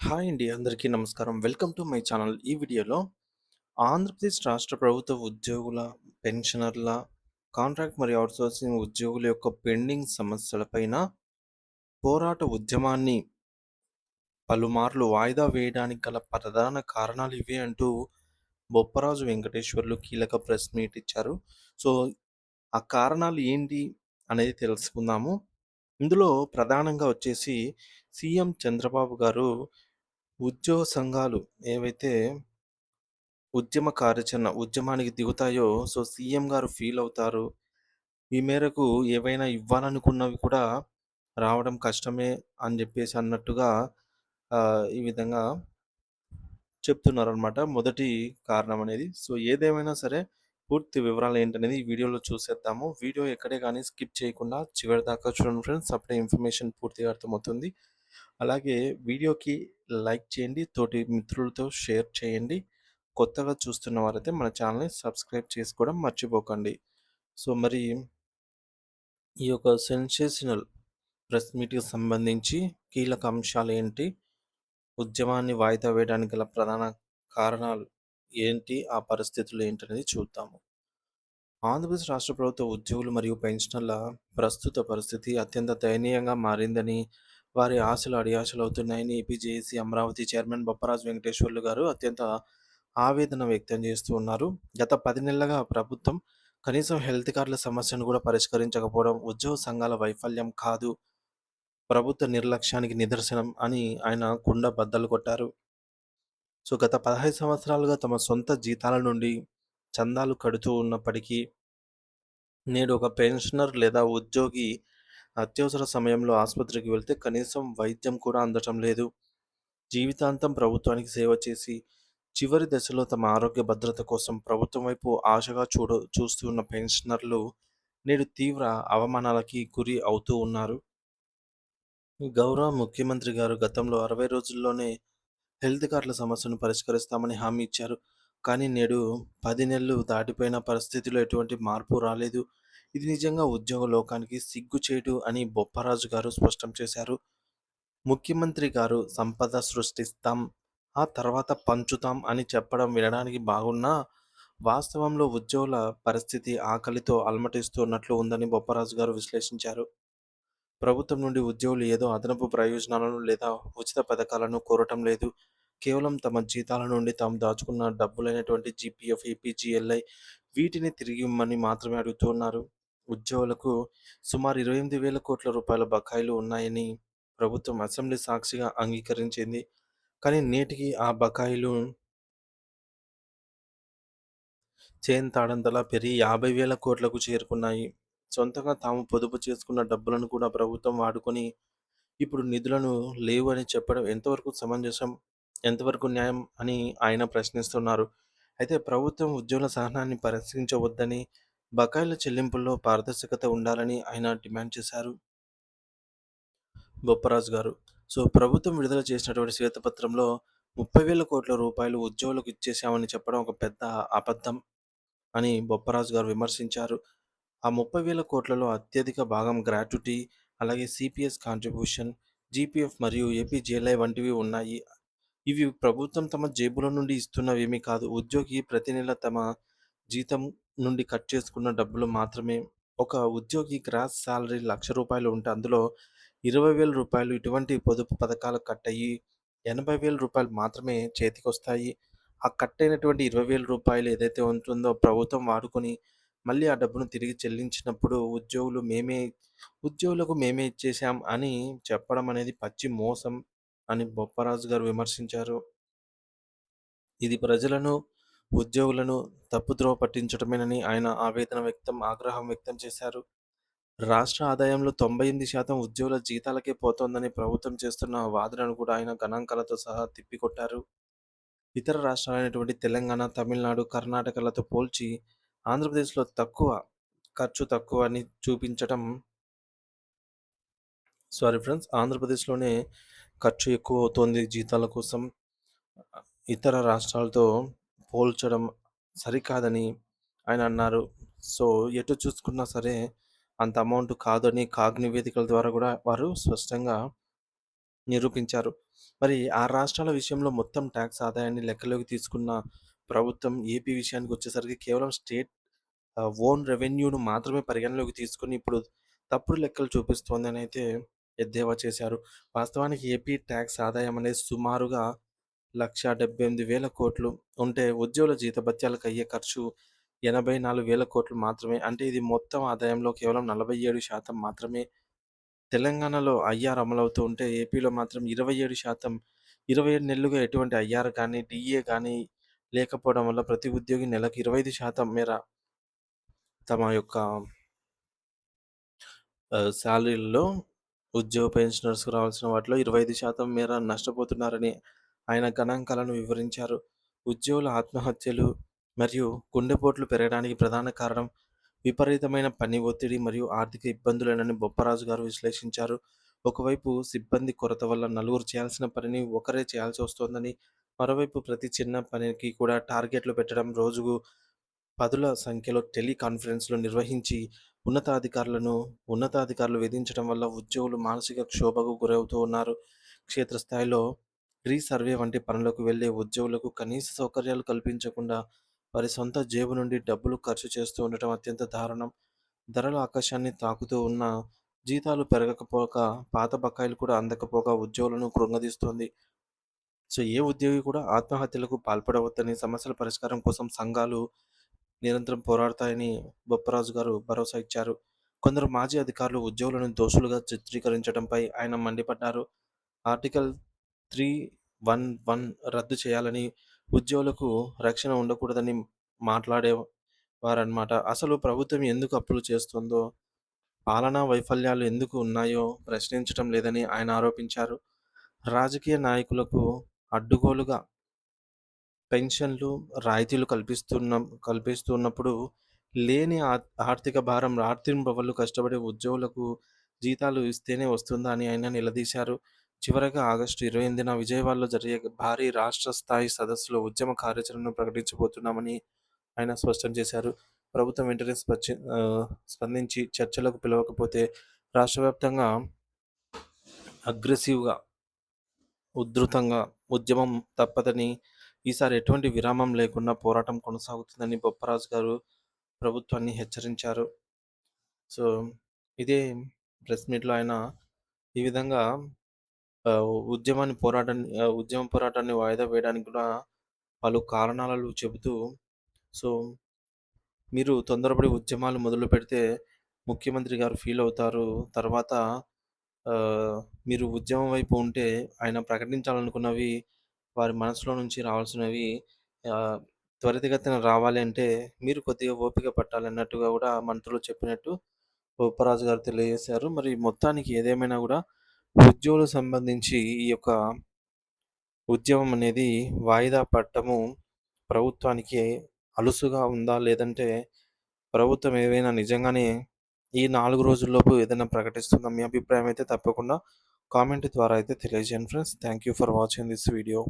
Hi అండి. అందరికీ నమస్కారం. Welcome to my channel. ఈ వీడియోలో ఆంధ్రప్రదేశ్ రాష్ట్ర ప్రభుత్వ ఉద్యోగుల, పెన్షనర్ల, కాంట్రాక్ట్ మరియు ఔట్‌సోర్సింగ్ ఉద్యోగుల యొక్క పెండింగ్ సమస్యలపైన పోరాట ఉద్యమాన్ని పలుమార్లు వాయిదా వేయడానికి గల ప్రధాన కారణాలు ఇవే అంటూ బొప్పరాజు వెంకటేశ్వర్లు కీలక ప్రెస్ మీట్ ఇచ్చారు. సో, ఆ కారణాలు ఏంటి అనేది తెలుసుకుందాము. ఇందులో ప్రధానంగా వచ్చేసి సీఎం చంద్రబాబు గారు ఉద్యోగ సంఘాలు ఏవైతే ఉద్యమ కార్యాచరణ ఉద్యమానికి దిగుతాయో సీఎం గారు ఫీల్ అవుతారు. ఈ మేరకు ఏవైనా ఇవ్వాలనుకున్నవి కూడా రావడం కష్టమే అని జెప్పేసి అన్నట్టుగా ఈ విధంగా చెప్తున్నారనమాట. మొదటి కారణం అనేది. ఏదేమైనా సరే పూర్తి వివరాలు ఏంటనేది ఈ వీడియోలో చూసేద్దాము. వీడియో ఎక్కడే గాని స్కిప్ చేయకుండా చివరి దాకా చూడండి ఫ్రెండ్స్. అప్పుడే ఇన్ఫర్మేషన్ పూర్తిగా అర్థమవుతుంది. అలాగే వీడియోకి లైక్ చేయండి. తోటి మిత్రులతో షేర్ చేయండి. కొత్తగా చూస్తున్న వారైతే మన ఛానల్‌ని సబ్స్క్రైబ్ చేసుకోవడం మర్చిపోకండి. మరి ఈ యొక్క సెన్సేషనల్ ప్రెస్ మీట్‌కి సంబంధించి కీలక అంశాలేంటి? ఉద్యమాన్ని వాయిదా వేయడానికి గల ప్రధాన కారణాలు ఏంటి? ఆ పరిస్థితులు ఏంటనేది చూద్దాము. ఆంధ్రప్రదేశ్ రాష్ట్ర ప్రభుత్వ ఉద్యోగులు మరియు పెన్షనర్ల ప్రస్తుత పరిస్థితి అత్యంత దయనీయంగా మారిందని, వారి ఆశలు అడియాశలవుతున్నాయని ఏపీజేఏసీ అమరావతి చైర్మన్ బొప్పరాజు వెంకటేశ్వర్లు గారు అత్యంత ఆవేదన వ్యక్తం చేస్తూ ఉన్నారు. గత 10 నెలలుగా ప్రభుత్వం కనీసం హెల్త్ కార్డుల సమస్యను కూడా పరిష్కరించకపోవడం ఉద్యోగ సంఘాల వైఫల్యం కాదు, ప్రభుత్వ నిర్లక్ష్యానికి నిదర్శనం అని ఆయన కుండ బద్దలు కొట్టారు. గత 15 సంవత్సరాలుగా తమ సొంత జీతాల నుండి చందాలు కడుతూ ఉన్నప్పటికీ నేడు ఒక పెన్షనర్ లేదా ఉద్యోగి అత్యవసర సమయంలో ఆసుపత్రికి వెళ్తే కనీసం వైద్యం కూడా అందటం లేదు. జీవితాంతం ప్రభుత్వానికి సేవ చేసి చివరి దశలో తమ ఆరోగ్య భద్రత కోసం ప్రభుత్వం వైపు ఆశగా చూస్తూ ఉన్న పెన్షనర్లు నేడు తీవ్ర అవమానాలకి గురి అవుతూ ఉన్నారు. గౌరవ ముఖ్యమంత్రి గారు గతంలో 60 రోజుల్లోనే హెల్త్ కార్డుల సమస్యను పరిష్కరిస్తామని హామీ ఇచ్చారు. కానీ నేడు 10 నెలలు దాటిపోయిన పరిస్థితిలో ఎటువంటి మార్పు రాలేదు. ఇది నిజంగా ఉద్యోగ లోకానికి సిగ్గుచేటు అని బొప్పరాజు గారు స్పష్టం చేశారు. ముఖ్యమంత్రి గారు సంపద సృష్టిస్తాం, ఆ తర్వాత పంచుతాం అని చెప్పడం వినడానికి బాగున్నా, వాస్తవంలో ఉద్యోగుల పరిస్థితి ఆకలితో అలమటిస్తున్నట్లు ఉందని బొప్పరాజు గారు విశ్లేషించారు. ప్రభుత్వం నుండి ఉద్యోగులు ఏదో అదనపు ప్రయోజనాలను లేదా ఉచిత పథకాలను కోరటం లేదు. కేవలం తమ జీతాల నుండి తాము దాచుకున్న డబ్బులైనటువంటి జీపీఎఫ్, ఏపీజీఎల్ఐ వీటిని తిరిగి ఇమ్మని మాత్రమే అడుగుతున్నారు. ఉద్యోగులకు సుమారు 28,000 కోట్ల రూపాయల బకాయిలు ఉన్నాయని ప్రభుత్వం అసెంబ్లీ సాక్షిగా అంగీకరించింది. కానీ నేటికి ఆ బకాయిలు చేంతాడంతలా పెరిగి 50,000 కోట్లకు చేరుకున్నాయి. సొంతంగా తాము పొదుపు చేసుకున్న డబ్బులను కూడా ప్రభుత్వం వాడుకొని ఇప్పుడు నిధులను లేవు అని చెప్పడం ఎంతవరకు సమంజసం? ఎంతవరకు న్యాయం అని ఆయన ప్రశ్నిస్తున్నారు. అయితే ప్రభుత్వం ఉద్యోగుల సహనాన్ని పరీక్షించవద్దని, బకాయిల చెల్లింపుల్లో పారదర్శకత ఉండాలని ఆయన డిమాండ్ చేశారు. బొప్పరాజు గారు. ప్రభుత్వం విడుదల చేసినటువంటి శ్వేతపత్రంలో 30,000 కోట్ల రూపాయలు ఉద్యోగులకు ఇచ్చేశామని చెప్పడం ఒక పెద్ద అబద్ధం అని బొప్పరాజు గారు విమర్శించారు. ఆ 30,000 కోట్లలో అత్యధిక భాగం గ్రాట్యుటీ, అలాగే సిపిఎస్ కాంట్రిబ్యూషన్, జీపీఎఫ్ మరియు ఏపీజీఎల్ఐ వంటివి ఉన్నాయి. ఇవి ప్రభుత్వం తమ జేబుల నుండి ఇస్తున్నవేమీ కాదు. ఉద్యోగి ప్రతి నెల తమ జీతం నుండి కట్ చేసుకున్న డబ్బులు మాత్రమే. ఒక ఉద్యోగి గ్రాస్ సాలరీ రూ. 1,00,000 ఉంటే అందులో రూ. 20,000 ఇటువంటి పొదుపు పథకాలకు కట్ అయ్యి రూ. 80,000 మాత్రమే చేతికొస్తాయి. ఆ కట్ అయినటువంటి రూ. 20,000 ఏదైతే ఉంటుందో ప్రభుత్వం వాడుకొని మళ్ళీ ఆ డబ్బును తిరిగి చెల్లించినప్పుడు ఉద్యోగులకు మేమే ఇచ్చేశాం అని చెప్పడం అనేది పచ్చి మోసం అని బొప్పరాజు గారు విమర్శించారు. ఇది ప్రజలను, ఉద్యోగులను తప్పుద్రోవ పట్టించడమేనని ఆయన ఆగ్రహం వ్యక్తం చేశారు. రాష్ట్ర ఆదాయంలో 98% ఉద్యోగుల జీతాలకే పోతోందని ప్రభుత్వం చేస్తున్న వాదనను కూడా ఆయన గణాంకాలతో సహా తిప్పికొట్టారు. ఇతర రాష్ట్రాలైనటువంటి తెలంగాణ, తమిళనాడు, కర్ణాటకలతో పోల్చి ఆంధ్రప్రదేశ్‌లో ఖర్చు తక్కువ అని చూపించటం ఆంధ్రప్రదేశ్‌లోనే ఖర్చు ఎక్కువవుతోంది జీతాల కోసం. ఇతర రాష్ట్రాలతో పోల్చడం సరికాదని ఆయన అన్నారు. సో, ఎటు చూసుకున్నా సరే అంత అమౌంట్ కాదని కాగ్ నివేదికల ద్వారా గూడా వారు స్పష్టంగా నిరూపించారు. మరి ఆ రాష్ట్రాల విషయంలో మొత్తం టాక్స్ ఆదాయాన్ని లెక్కలోకి తీసుకున్న ప్రభుత్వం ఏపీ విషయానికొచ్చేసరికి కేవలం స్టేట్ ఓన్ రెవెన్యూను మాత్రమే పరిగణలోకి తీసుకొని ఇప్పుడు తప్పుడు లెక్కలు చూపిస్తోందనైతే ఎద్దేవా చేశారు. వాస్తవానికి ఏపీ టాక్స్ ఆదాయం అనేది సుమారుగా 1,78,000 ఉంటే ఉద్యోగుల జీతభత్యాలకు అయ్యే ఖర్చు 84,000 మాత్రమే. అంటే ఇది మొత్తం ఆదాయంలో కేవలం 47% మాత్రమే. తెలంగాణలో ఐఆర్ అమలవుతూ ఉంటే ఏపీలో మాత్రం 27%, 27 నెలలుగా ఎటువంటి ఐఆర్ కానీ, డీఏ కానీ లేకపోవడం వల్ల ప్రతి ఉద్యోగి నెలకు 25% మేర తమ యొక్క సాలరీల్లో ఉద్యోగ పెన్షనర్స్‌కి రావాల్సిన వాటిలో 25% మేర నష్టపోతున్నారని ఆయన గణాంకాలను వివరించారు. ఉద్యోగుల ఆత్మహత్యలు మరియు గుండెపోట్లు పెరగడానికి ప్రధాన కారణం విపరీతమైన పని ఒత్తిడి మరియు ఆర్థిక ఇబ్బందులేనని బొప్పరాజు గారు విశ్లేషించారు. ఒకవైపు సిబ్బంది కొరత వల్ల నలుగురు చేయాల్సిన పనిని ఒకరే చేయాల్సి వస్తోందని, మరోవైపు ప్రతి చిన్న పనికి కూడా టార్గెట్లు పెట్టడం, రోజుకు పదుల సంఖ్యలో టెలికాన్ఫరెన్స్‌లు నిర్వహించి ఉన్నతాధికారులు విధించడం వల్ల ఉద్యోగులు మానసిక క్షోభకు గురవుతూ ఉన్నారు. క్షేత్రస్థాయిలో రీసర్వే వంటి పనులకు వెళ్లే ఉద్యోగులకు కనీస సౌకర్యాలు కల్పించకుండా వారి సొంత జేబు నుండి డబ్బులు ఖర్చు చేస్తూ ఉండటం అత్యంత దారుణం. ధరల ఆకాశాన్ని తాకుతూ ఉన్న జీతాలు పెరగకపోక, పాత బకాయిలు కూడా అందకపోగా ఉద్యోగులను కృంగదీస్తోంది. సో, ఏ ఉద్యోగి కూడా ఆత్మహత్యలకు పాల్పడవద్దని, సమస్యల పరిష్కారం కోసం సంఘాలు నిరంతరం పోరాడతాయని బొప్పరాజు గారు భరోసా ఇచ్చారు. కొందరు మాజీ అధికారులు ఉద్యోగులను దోషులుగా చిత్రీకరించడంపై ఆయన మండిపడ్డారు. ఆర్టికల్ 311 రద్దు చేయాలని, ఉద్యోగులకు రక్షణ ఉండకూడదని మాట్లాడేవారన్నమాట. అసలు ప్రభుత్వం ఎందుకు అప్పులు చేస్తుందో, పాలనా వైఫల్యాలు ఎందుకు ఉన్నాయో ప్రశ్నించటం లేదని ఆయన ఆరోపించారు. రాజకీయ నాయకులకు అడ్డుగోలుగా పెన్షన్లు, రాయితీలు కల్పిస్తున్నప్పుడు లేని ఆర్థిక భారం రాత్రింబవళ్లు కష్టపడే ఉద్యోగులకు జీతాలు ఇస్తేనే వస్తుందా అని ఆయన నిలదీశారు. చివరగా ఆగస్టు 28న విజయవాడలో జరిగే భారీ రాష్ట్ర స్థాయి సదస్సులో ఉద్యమ కార్యాచరణను ప్రకటించబోతున్నామని ఆయన స్పష్టం చేశారు. ప్రభుత్వం వెంటనే స్పందించి చర్చలకు పిలవకపోతే రాష్ట్రవ్యాప్తంగా అగ్రెసివ్‌గా, ఉధృతంగా ఉద్యమం తప్పదని, ఈసారి ఎటువంటి విరామం లేకుండా పోరాటం కొనసాగుతుందని బొప్పరాజు గారు ప్రభుత్వాన్ని హెచ్చరించారు. సో, ఇదే ప్రెస్ మీట్‌లో ఆయన ఈ విధంగా ఉద్యమ పోరాటాన్ని వాయిదా వేయడానికి కూడా పలు కారణాలు చెబుతూ, సో, మీరు తొందరపడి ఉద్యమాలు మొదలుపెడితే ముఖ్యమంత్రి గారు ఫీలవుతారు. తర్వాత మీరు ఉద్యమం వైపు ఉంటే ఆయన ప్రకటించాలనుకున్నవి వారి మనసులో నుంచి రావాల్సినవి ఆహ్, త్వరితగతిన రావాలి అంటే మీరు కొద్దిగా ఓపిక పట్టాలన్నట్టుగా గూడా మంత్రులు చెప్పినట్టు బొప్పరాజు గారు తెలియజేశారు. మరి మొత్తానికి ఏదేమైనా గూడా ఉద్యోగులకు సంబంధించి ఈ యొక్క ఉద్యమం అనేది వాయిదా పడటము ప్రభుత్వానికి అలుసుగా ఉందా? లేదంటే ప్రభుత్వం ఏవైనా నిజంగానే ఈ 4 రోజుల్లోపు ఏదైనా ప్రకటిస్తుందా? మీ అభిప్రాయం అయితే తప్పకుండా కామెంట్ ద్వారా అయితే తెలియజేయండి friends. Thank you for watching this video.